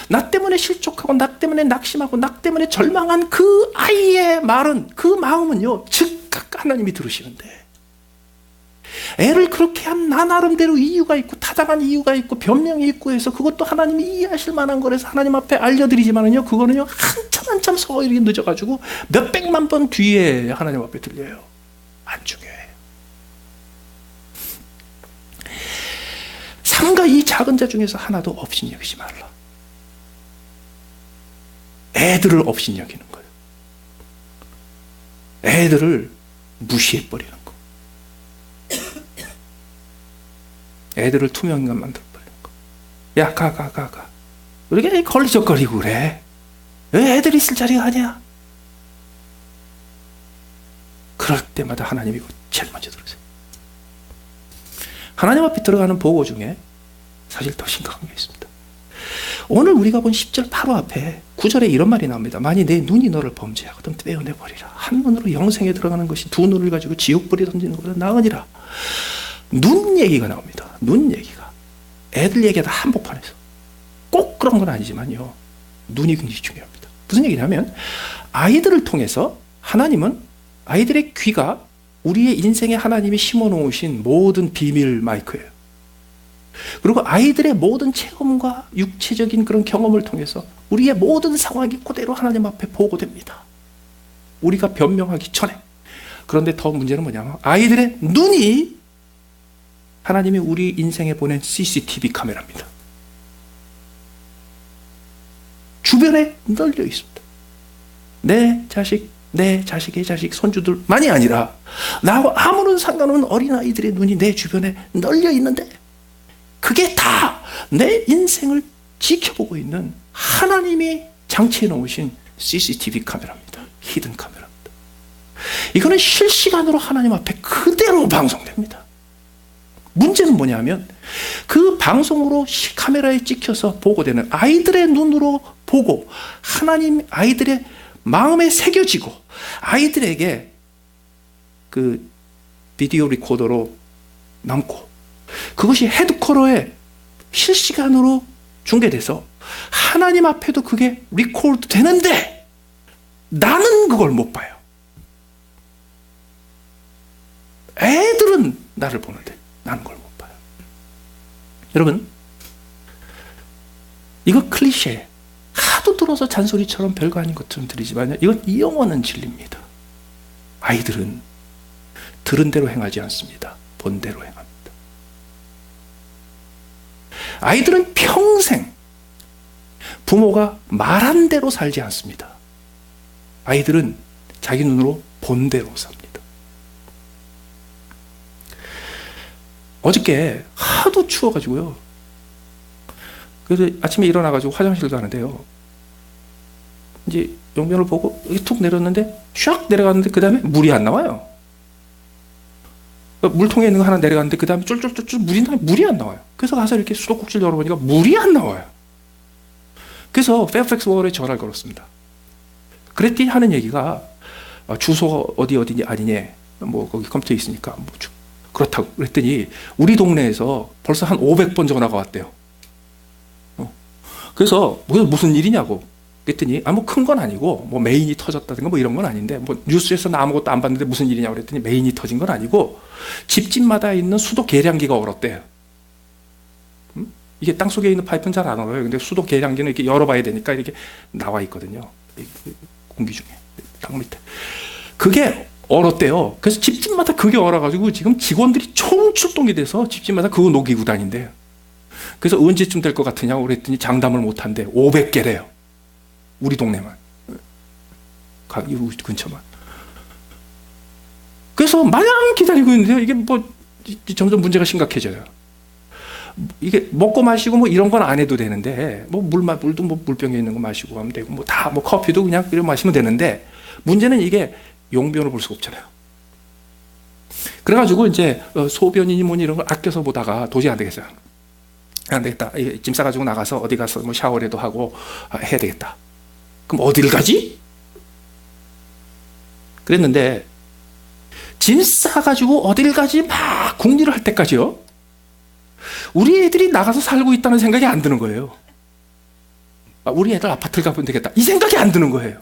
나 때문에 실족하고 나 때문에 낙심하고 나 때문에 절망한 그 아이의 말은, 그 마음은요, 즉각 하나님이 들으시는데, 애를 그렇게 한 나 나름대로 이유가 있고 타당한 이유가 있고 변명이 있고 해서 그것도 하나님이 이해하실 만한 거라서 하나님 앞에 알려드리지만은요, 그거는요, 한참 서서히 늦어가지고 몇백만 번 뒤에 하나님 앞에 들려요. 안 중요해요. 삼가 이 작은 자 중에서 하나도 업신여기지 말라. 애들을 업신여기는 거예요. 애들을 무시해버리는 거. 애들을 투명인간 만들어버리는 거. 야, 가. 이렇게 걸리적거리고 그래. 왜 애들이 있을 자리가 아니야? 그럴 때마다 하나님이 제일 먼저 들으세요. 하나님 앞에 들어가는 보고 중에 사실 더 심각한 게 있습니다. 오늘 우리가 본 10절 바로 앞에 9절에 이런 말이 나옵니다. 만일 내 눈이 너를 범죄하거든 떼어내버리라. 한 눈으로 영생에 들어가는 것이 두 눈을 가지고 지옥불에 던지는 것보다 나으니라. 눈 얘기가 나옵니다. 눈 얘기가. 애들 얘기하다 한복판에서. 꼭 그런 건 아니지만요, 눈이 굉장히 중요합니다. 무슨 얘기냐면, 아이들을 통해서 하나님은 아이들의 귀가 우리의 인생에 하나님이 심어놓으신 모든 비밀 마이크예요. 그리고 아이들의 모든 체험과 육체적인 그런 경험을 통해서 우리의 모든 상황이 그대로 하나님 앞에 보고됩니다. 우리가 변명하기 전에. 그런데 더 문제는 뭐냐면 아이들의 눈이 하나님이 우리 인생에 보낸 CCTV 카메라입니다. 주변에 널려 있습니다. 내 자식, 내 자식의 자식, 손주들만이 아니라 나하고 아무런 상관없는 어린아이들의 눈이 내 주변에 널려 있는데 그게 다 내 인생을 지켜보고 있는 하나님이 장치해 놓으신 CCTV 카메라입니다. 히든 카메라입니다. 이거는 실시간으로 하나님 앞에 그대로 방송됩니다. 문제는 뭐냐면 그 방송으로 카메라에 찍혀서 보고되는 아이들의 눈으로 보고 하나님 아이들의 마음에 새겨지고 아이들에게 그 비디오 리코더로 남고 그것이 헤드쿼터에 실시간으로 중계돼서 하나님 앞에도 그게 리코드 되는데 나는 그걸 못 봐요. 애들은 나를 보는데 나는 그걸 못 봐요. 여러분, 이거 클리셰 하도 들어서 잔소리처럼 별거 아닌 것처럼 들리지만 이건 영원한 진리입니다. 아이들은 들은 대로 행하지 않습니다. 본 대로 행합니다. 아이들은 평생 부모가 말한 대로 살지 않습니다. 아이들은 자기 눈으로 본 대로 삽니다. 어저께 하도 추워가지고요. 그래서 아침에 일어나가지고 화장실도 가는데요. 이제 용변을 보고 툭 내렸는데 샥 내려갔는데 그 다음에 물이 안 나와요. 물통에 있는 거 하나 내려갔는데 그 다음에 쫄쫄쫄쫄 물이 안 나와요. 그래서 가서 이렇게 수도꼭지를 열어보니까 물이 안 나와요. 그래서 페어팩스 워홀에 전화를 걸었습니다. 그랬더니 하는 얘기가 주소가 어디냐 아니냐 뭐 거기 컴퓨터에 있으니까 뭐 그렇다고 그랬더니 우리 동네에서 벌써 한 500번 전화가 왔대요. 그래서 무슨 일이냐고 그랬더니 뭐 큰 건 아니고 뭐 메인이 터졌다든가 뭐 이런 건 아닌데 뭐 뉴스에서 나 아무것도 안 봤는데 무슨 일이냐고 그랬더니 메인이 터진 건 아니고 집집마다 있는 수도 계량기가 얼었대요. 이게 땅속에 있는 파이프는 잘 안 얼어요. 근데 수도 계량기는 이렇게 열어봐야 되니까 이렇게 나와 있거든요. 공기 중에 땅 밑에 그게 얼었대요. 그래서 집집마다 그게 얼어가지고 지금 직원들이 총출동이 돼서 집집마다 그거 녹이고 다닌대요. 그래서 언제쯤 될 것 같으냐고 그랬더니 장담을 못한대. 500개래요. 우리 동네만. 이 근처만. 그래서 마냥 기다리고 있는데요. 이게 뭐 점점 문제가 심각해져요. 이게 먹고 마시고 뭐 이런 건 안 해도 되는데 뭐 물도 뭐 물병에 있는 거 마시고 하면 되고 뭐 다 뭐 커피도 그냥 끓여 마시면 되는데 문제는 이게 용변을 볼 수가 없잖아요. 그래가지고 이제 소변이니 뭐니 이런 걸 아껴서 보다가 도저히 안 되겠어요. 안 되겠다. 짐 싸가지고 나가서 어디 가서 뭐 샤워라도 하고 해야 되겠다. 그럼 어디를 가지? 그랬는데 짐 싸가지고 어디를 가지 막 궁리를 할 때까지요. 우리 애들이 나가서 살고 있다는 생각이 안 드는 거예요. 우리 애들 아파트를 가면 되겠다. 이 생각이 안 드는 거예요.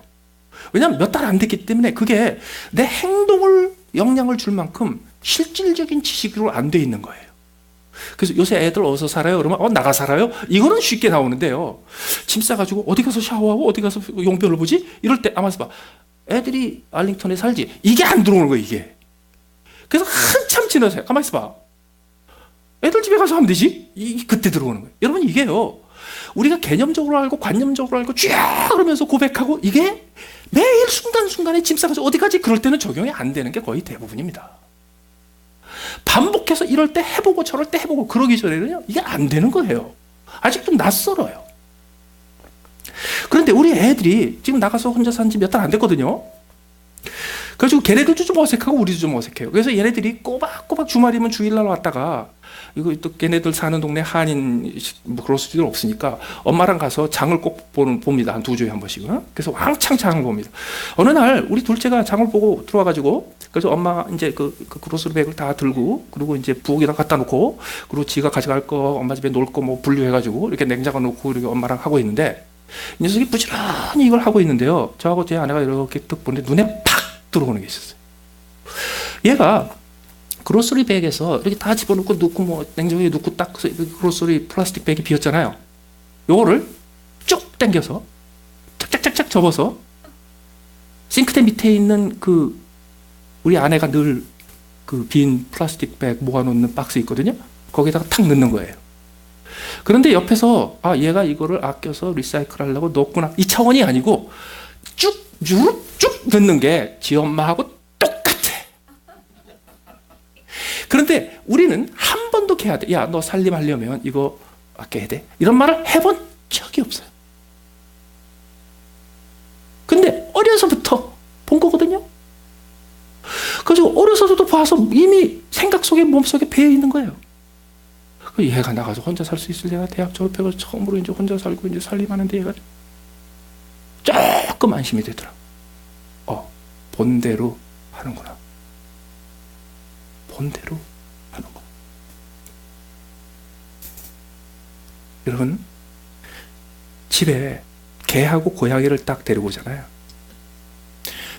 왜냐하면 몇 달 안 됐기 때문에 그게 내 행동을 영향을 줄 만큼 실질적인 지식으로 안 돼 있는 거예요. 그래서 요새 애들 어디서 살아요? 그러면 나가 살아요? 이거는 쉽게 나오는데요. 짐 싸가지고 어디 가서 샤워하고 어디 가서 용변을 보지? 이럴 때 아마 봐. 애들이 알링턴에 살지? 이게 안 들어오는 거예요. 이게. 그래서 한참 지나서 가만히 있어봐. 애들 집에 가서 하면 되지? 그때 들어오는 거예요. 여러분 이게요. 우리가 개념적으로 알고 관념적으로 알고 쫙 그러면서 고백하고 이게 매일 순간순간에 짐 싸가지고 어디 가지? 그럴 때는 적용이 안 되는 게 거의 대부분입니다. 반복해서 이럴 때 해보고 저럴 때 해보고 그러기 전에는요. 이게 안 되는 거예요. 아직 좀 낯설어요. 그런데 우리 애들이 지금 나가서 혼자 산 지 몇 달 안 됐거든요. 그래가지고 걔네들도 좀 어색하고 우리도 좀 어색해요. 그래서 얘네들이 꼬박꼬박 주말이면 주일날 왔다가 이거 또 걔네들 사는 동네 한인 뭐 그로스리들 없으니까 엄마랑 가서 장을 꼭 봅니다. 한 2주에 한 번씩. 그래서 왕창 장을 봅니다. 어느 날 우리 둘째가 장을 보고 들어와가지고 그래서 엄마 이제 그 그로스리 백을 다 들고 그리고 이제 부엌에다 갖다 놓고 그리고 지가 가져갈 거 엄마 집에 놓을 거 뭐 분류해가지고 이렇게 냉장고 놓고 이렇게 엄마랑 하고 있는데 이 녀석이 부지런히 이걸 하고 있는데요. 저하고 제 아내가 이렇게 딱 보는데 눈에 팍 들어오는 게 있었어요. 얘가 그로서리 백에서 이렇게 다 집어넣고 넣고 뭐 냉장고에 넣고 딱 그로서리 플라스틱 백이 비었잖아요. 요거를 쭉 당겨서 착착착착 접어서 싱크대 밑에 있는 그 우리 아내가 늘 그 빈 플라스틱 백 모아놓는 박스 있거든요. 거기다가 탁 넣는 거예요. 그런데 옆에서 아 얘가 이거를 아껴서 리사이클 하려고 넣었구나 이 차원이 아니고 쭉 넣는 게 지 엄마하고 똑같아. 그런데 우리는 한 번도 해야 돼. 야, 너 살림하려면 이거 아껴야 돼. 이런 말을 해본 적이 없어요. 근데 어려서부터 본 거거든요. 그래서 어려서부터 봐서 이미 생각 속에 몸속에 배어 있는 거예요. 얘가 나가서 혼자 살 수 있을 내가 대학 졸업하고 처음으로 이제 혼자 살고 이제 살림하는데 얘가 조금 안심이 되더라. 본대로 하는구나. 본대로 하는구나. 여러분, 집에 개하고 고양이를 딱 데리고 오잖아요.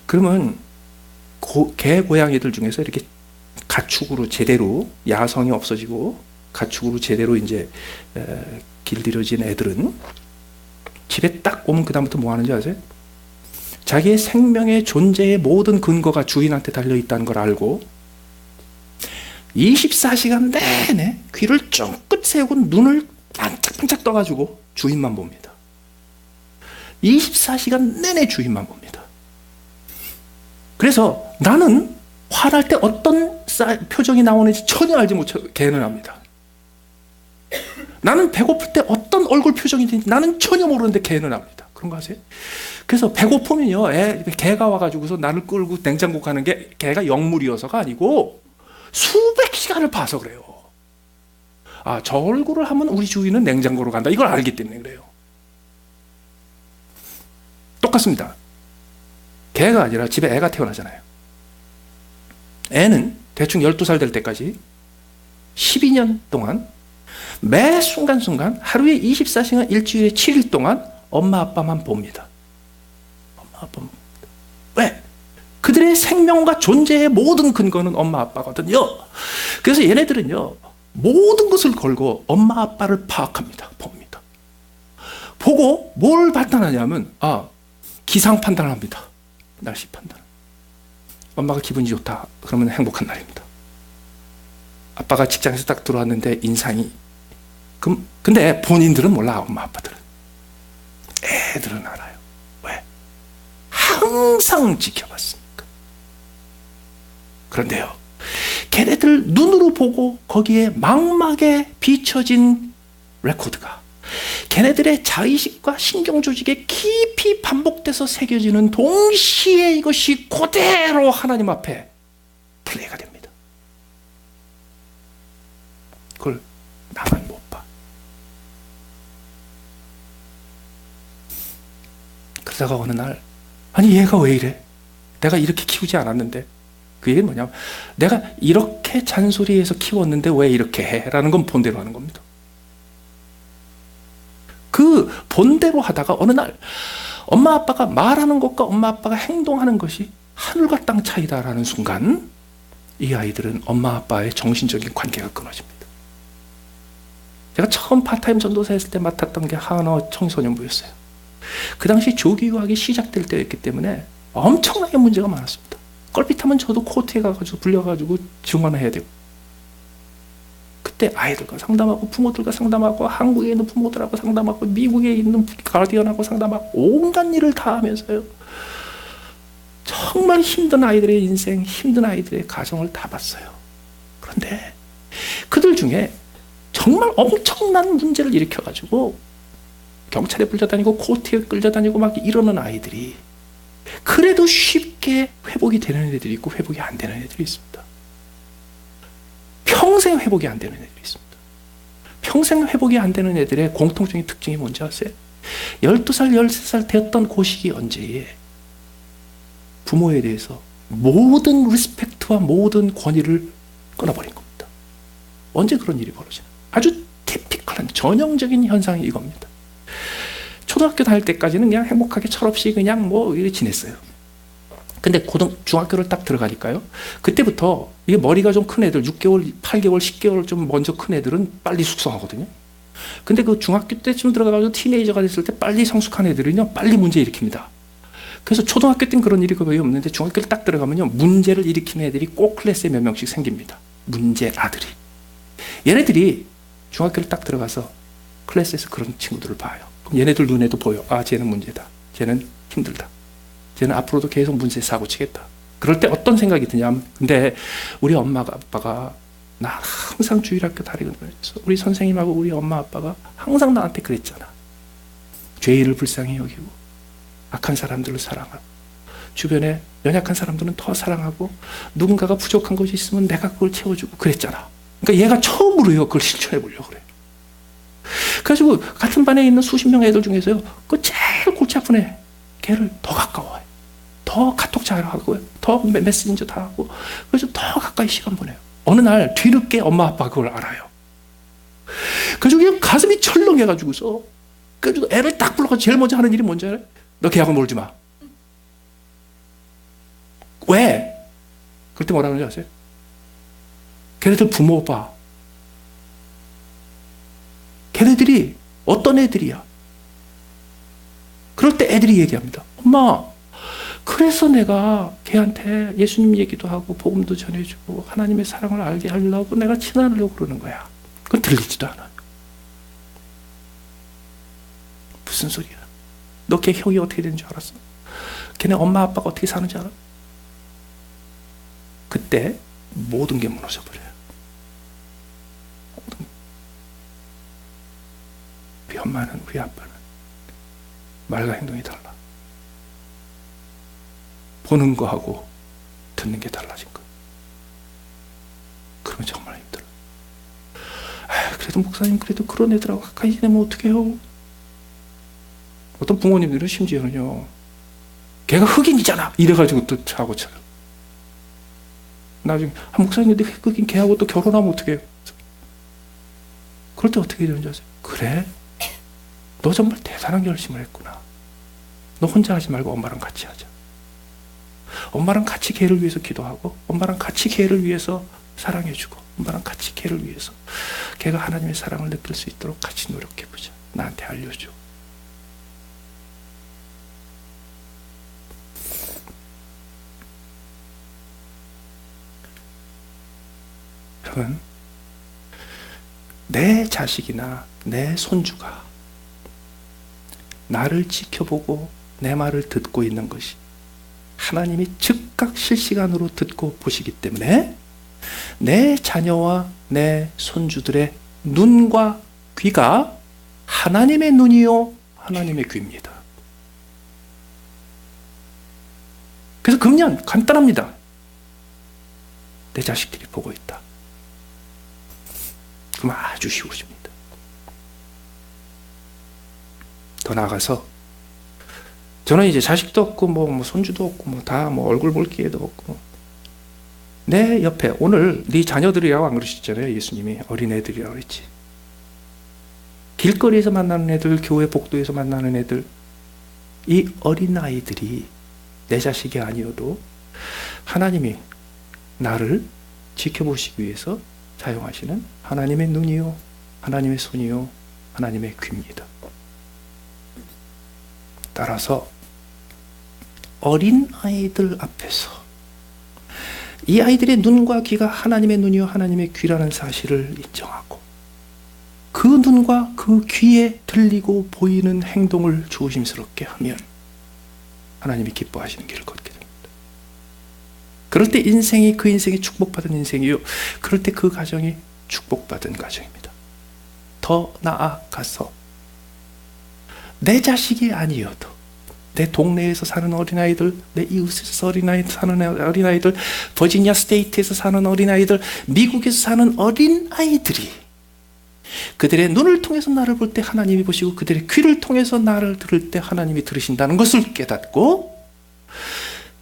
그러면 개, 고양이들 중에서 이렇게 가축으로 제대로 야성이 없어지고 가축으로 제대로 이제 길들여진 애들은 집에 딱 오면 그다음부터 뭐 하는지 아세요? 자기의 생명의 존재의 모든 근거가 주인한테 달려있다는 걸 알고 24시간 내내 귀를 쫑긋 세우고 눈을 반짝반짝 떠가지고 주인만 봅니다. 24시간 내내 주인만 봅니다. 그래서 나는 화날 때 어떤 표정이 나오는지 전혀 알지 못하고 걔는 압니다. 나는 배고플 때 어떤 얼굴 표정이 되는지 나는 전혀 모르는데 걔는 압니다. 그런 거 아세요? 그래서 배고프면요, 개가 와가지고서 나를 끌고 냉장고 가는 게 개가 영물이어서가 아니고 수백 시간을 봐서 그래요. 아, 저 얼굴을 하면 우리 주인은 냉장고로 간다. 이걸 알기 때문에 그래요. 똑같습니다. 개가 아니라 집에 애가 태어나잖아요. 애는 대충 12살 될 때까지 12년 동안 매 순간순간 하루에 24시간 일주일에 7일 동안 엄마 아빠만 봅니다. 엄마 아빠만 봅니다. 왜? 그들의 생명과 존재의 모든 근거는 엄마 아빠거든요. 그래서 얘네들은요 모든 것을 걸고 엄마 아빠를 파악합니다. 봅니다. 보고 뭘 판단하냐면 기상 판단을 합니다. 날씨 판단. 엄마가 기분이 좋다. 그러면 행복한 날입니다. 아빠가 직장에서 딱 들어왔는데 인상이 근데 본인들은 몰라. 엄마 아빠들은. 애들은 알아요. 왜? 항상 지켜봤으니까. 그런데요, 걔네들 눈으로 보고 거기에 망막에 비춰진 레코드가 걔네들의 자의식과 신경조직에 깊이 반복돼서 새겨지는 동시에 이것이 그대로 하나님 앞에 플레이가 됩니다. 그걸 나만 못 봐. 그러다가 어느 날 아니 얘가 왜 이래? 내가 이렇게 키우지 않았는데. 그게 뭐냐면 내가 이렇게 잔소리해서 키웠는데 왜 이렇게 해? 라는 건 본대로 하는 겁니다. 그 본대로 하다가 어느 날 엄마 아빠가 말하는 것과 엄마 아빠가 행동하는 것이 하늘과 땅 차이다라는 순간 이 아이들은 엄마 아빠의 정신적인 관계가 끊어집니다. 제가 처음 파타임 전도사 했을 때 맡았던 게 한어 청소년부였어요. 그 당시 조기유학이 시작될 때였기 때문에 엄청나게 문제가 많았습니다. 껄핏하면 저도 코트에 가가지고 불려가지고 증언해야 되고, 그때 아이들과 상담하고 부모들과 상담하고 한국에 있는 부모들하고 상담하고 미국에 있는 가디언하고 상담하고 온갖 일을 다 하면서요 정말 힘든 아이들의 인생, 힘든 아이들의 가정을 다 봤어요. 그런데 그들 중에 정말 엄청난 문제를 일으켜가지고 경찰에 불려다니고 코트에 끌려다니고 막 이러는 아이들이 그래도 쉽게 회복이 되는 애들이 있고 회복이 안 되는 애들이 있습니다. 평생 회복이 안 되는 애들이 있습니다. 평생 회복이 안 되는 애들의 공통적인 특징이 뭔지 아세요? 12살, 13살 되었던 그 시기 언제에 부모에 대해서 모든 리스펙트와 모든 권위를 끊어버린 겁니다. 언제 그런 일이 벌어지나? 아주 티피컬한 전형적인 현상이 이겁니다. 초등학교 다닐 때까지는 그냥 행복하게 철없이 그냥 뭐 이렇게 지냈어요. 근데 중학교를 딱 들어가니까요. 그때부터 이게 머리가 좀 큰 애들, 6개월, 8개월, 10개월 좀 먼저 큰 애들은 빨리 숙성하거든요. 근데 그 중학교 때쯤 들어가가지고 티네이저가 됐을 때 빨리 성숙한 애들은요, 빨리 문제 일으킵니다. 그래서 초등학교 때는 그런 일이 거의 없는데 중학교를 딱 들어가면요, 문제를 일으키는 애들이 꼭 클래스에 몇 명씩 생깁니다. 문제 아들이. 얘네들이 중학교를 딱 들어가서 클래스에서 그런 친구들을 봐요. 그럼 얘네들 눈에도 보여. 아, 쟤는 문제다. 쟤는 힘들다. 쟤는 앞으로도 계속 문제 사고 치겠다. 그럴 때 어떤 생각이 드냐면, 근데 우리 엄마가 아빠가 나 항상 주일학교 다니면서 우리 선생님하고 우리 엄마 아빠가 항상 나한테 그랬잖아. 죄인을 불쌍히 여기고 악한 사람들을 사랑하고 주변에 연약한 사람들은 더 사랑하고 누군가가 부족한 것이 있으면 내가 그걸 채워주고 그랬잖아. 그러니까 얘가 처음으로요 그걸 실천해 보려고 그래. 그래서 같은 반에 있는 수십 명 애들 중에서요 그 제일 골치 아픈 애 걔를 더 가까워해. 더 카톡 잘 하고요. 더 메신저 다 하고 그래서 더 가까이 시간 보내요. 어느 날 뒤늦게 엄마 아빠가 그걸 알아요. 그래서 그냥 가슴이 철렁해가지고서 그래서 애를 딱 불러서 제일 먼저 하는 일이 뭔지 알아요? 너 걔하고 놀지 마. 왜? 그럴 때 뭐라 그러는지 아세요? 걔네들 부모 봐. 걔네들이 어떤 애들이야? 그럴 때 애들이 얘기합니다. 엄마, 그래서 내가 걔한테 예수님 얘기도 하고 복음도 전해주고 하나님의 사랑을 알게 하려고 내가 친하려고 그러는 거야. 그건 들리지도 않아요. 무슨 소리야? 너 걔 형이 어떻게 되는 줄 알았어? 걔네 엄마 아빠가 어떻게 사는지 알아? 그때 모든 게 무너져 버려요. 우리 엄마는 우리 아빠는 말과 행동이 달라. 보는 거하고 듣는 게 달라진 거. 그러면 정말 힘들어. 그래도 목사님 그래도 그런 애들하고 가까이 지내면 어떡해요? 어떤 부모님들은 심지어는요 걔가 흑인이잖아 이래가지고 또 차고 쳐요. 나중에 목사님 근데 흑인 걔하고 또 결혼하면 어떡해요? 그럴 때 어떻게 되는지 아세요? 그래? 너 정말 대단한 결심을 했구나. 너 혼자 하지 말고 엄마랑 같이 하자. 엄마랑 같이 걔를 위해서 기도하고 엄마랑 같이 걔를 위해서 사랑해주고 엄마랑 같이 걔를 위해서 걔가 하나님의 사랑을 느낄 수 있도록 같이 노력해보자. 나한테 알려줘. 여러분, 내 자식이나 내 손주가 나를 지켜보고 내 말을 듣고 있는 것이 하나님이 즉각 실시간으로 듣고 보시기 때문에 내 자녀와 내 손주들의 눈과 귀가 하나님의 눈이요 하나님의 귀입니다. 그래서 금년 간단합니다. 내 자식들이 보고 있다. 그럼 아주 쉬우십니다. 더 나아가서 저는 이제 자식도 없고 뭐 손주도 없고 다 얼굴 볼 기회도 없고 내 옆에 오늘 네 자녀들이라고 안 그러셨잖아요. 예수님이 어린애들이라고 그랬지. 길거리에서 만나는 애들, 교회 복도에서 만나는 애들, 이 어린아이들이 내 자식이 아니어도 하나님이 나를 지켜보시기 위해서 사용하시는 하나님의 눈이요 하나님의 손이요 하나님의 귀입니다. 따라서 어린 아이들 앞에서 이 아이들의 눈과 귀가 하나님의 눈이요 하나님의 귀라는 사실을 인정하고 그 눈과 그 귀에 들리고 보이는 행동을 조심스럽게 하면 하나님이 기뻐하시는 길을 걷게 됩니다. 그럴 때 인생이 그 인생이 축복받은 인생이요. 그럴 때 그 가정이 축복받은 가정입니다. 더 나아가서 내 자식이 아니어도 내 동네에서 사는 어린아이들, 내 이웃에서 사는 어린아이들, 버지니아 스테이트에서 사는 어린아이들, 미국에서 사는 어린아이들이 그들의 눈을 통해서 나를 볼 때 하나님이 보시고 그들의 귀를 통해서 나를 들을 때 하나님이 들으신다는 것을 깨닫고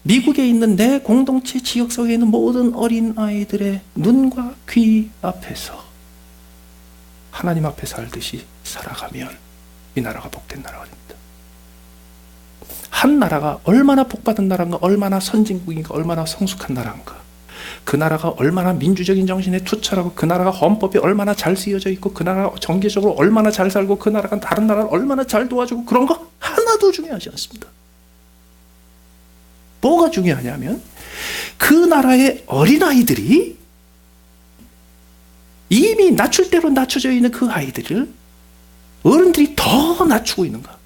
미국에 있는 내 공동체 지역사회에 있는 모든 어린아이들의 눈과 귀 앞에서 하나님 앞에 살듯이 살아가면 이 나라가 복된 나라가 됩니다. 한 나라가 얼마나 복받은 나라인가, 얼마나 선진국인가, 얼마나 성숙한 나라인가. 그 나라가 얼마나 민주적인 정신에 투철하고 그 나라가 헌법이 얼마나 잘 쓰여져 있고 그 나라가 정계적으로 얼마나 잘 살고 그 나라가 다른 나라를 얼마나 잘 도와주고 그런 거 하나도 중요하지 않습니다. 뭐가 중요하냐면 그 나라의 어린아이들이 이미 낮출대로 낮춰져 있는 그 아이들을 어른들이 더 낮추고 있는가?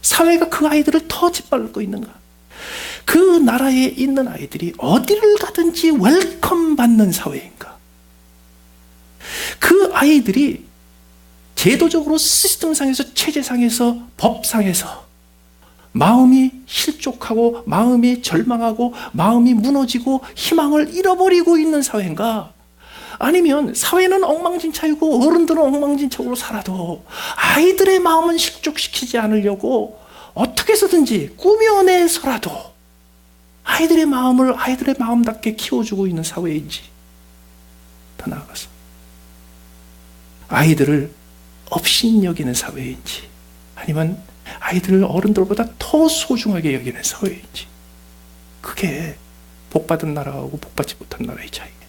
사회가 그 아이들을 더 짓밟고 있는가? 그 나라에 있는 아이들이 어디를 가든지 웰컴 받는 사회인가? 그 아이들이 제도적으로 시스템상에서 체제상에서 법상에서 마음이 실족하고 마음이 절망하고 마음이 무너지고 희망을 잃어버리고 있는 사회인가? 아니면 사회는 엉망진창이고 어른들은 엉망진창으로 살아도 아이들의 마음은 실족시키지 않으려고 어떻게 해서든지 꾸며내서라도 아이들의 마음을 아이들의 마음답게 키워주고 있는 사회인지, 더 나아가서 아이들을 업신여기는 사회인지, 아니면 아이들을 어른들보다 더 소중하게 여기는 사회인지, 그게 복받은 나라하고 복받지 못한 나라의 차이예요.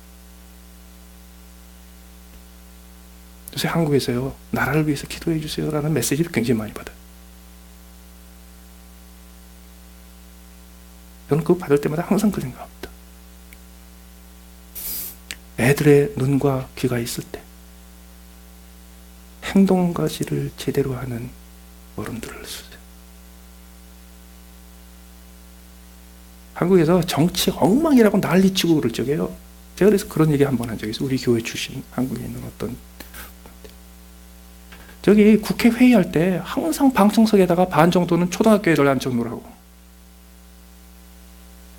요새 한국에서요, 나라를 위해서 기도해 주세요라는 메시지를 굉장히 많이 받아요. 저는 그거 받을 때마다 항상 그 생각합니다. 애들의 눈과 귀가 있을 때 행동가지를 제대로 하는 어른들을 쓰세요. 한국에서 정치 엉망이라고 난리치고 그럴 적에요. 제가 그래서 그런 얘기 한 번 한 적이 있어요. 우리 교회 출신 한국에 있는 어떤 저기 국회 회의할 때 항상 방청석에다가 반 정도는 초등학교 애들 앉혀놓으라고.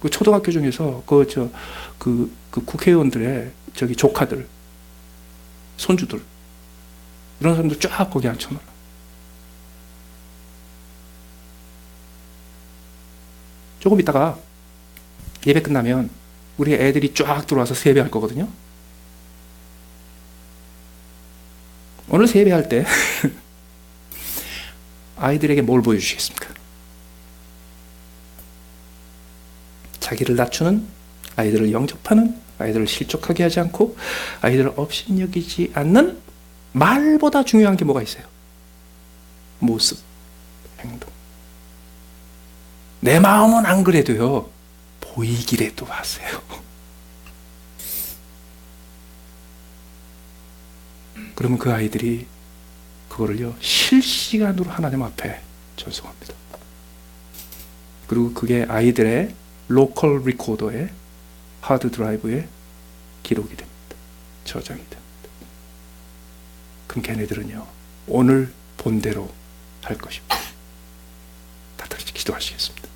그 초등학교 중에서 그 국회의원들의 저기 조카들, 손주들 이런 사람들 쫙 거기 앉혀놔라. 조금 있다가 예배 끝나면 우리 애들이 쫙 들어와서 세배할 거거든요. 오늘 세배할 때 아이들에게 뭘 보여주시겠습니까? 자기를 낮추는, 아이들을 영접하는, 아이들을 실족하게 하지 않고 아이들을 업신여기지 않는, 말보다 중요한 게 뭐가 있어요? 모습, 행동. 내 마음은 안 그래도요, 보이기라도 하세요. 그러면 그 아이들이 그거를요, 실시간으로 하나님 앞에 전송합니다. 그리고 그게 아이들의 로컬 리코더에, 하드 드라이브에 기록이 됩니다. 저장이 됩니다. 그럼 걔네들은요, 오늘 본대로 할 것입니다. 다 같이 기도하시겠습니다.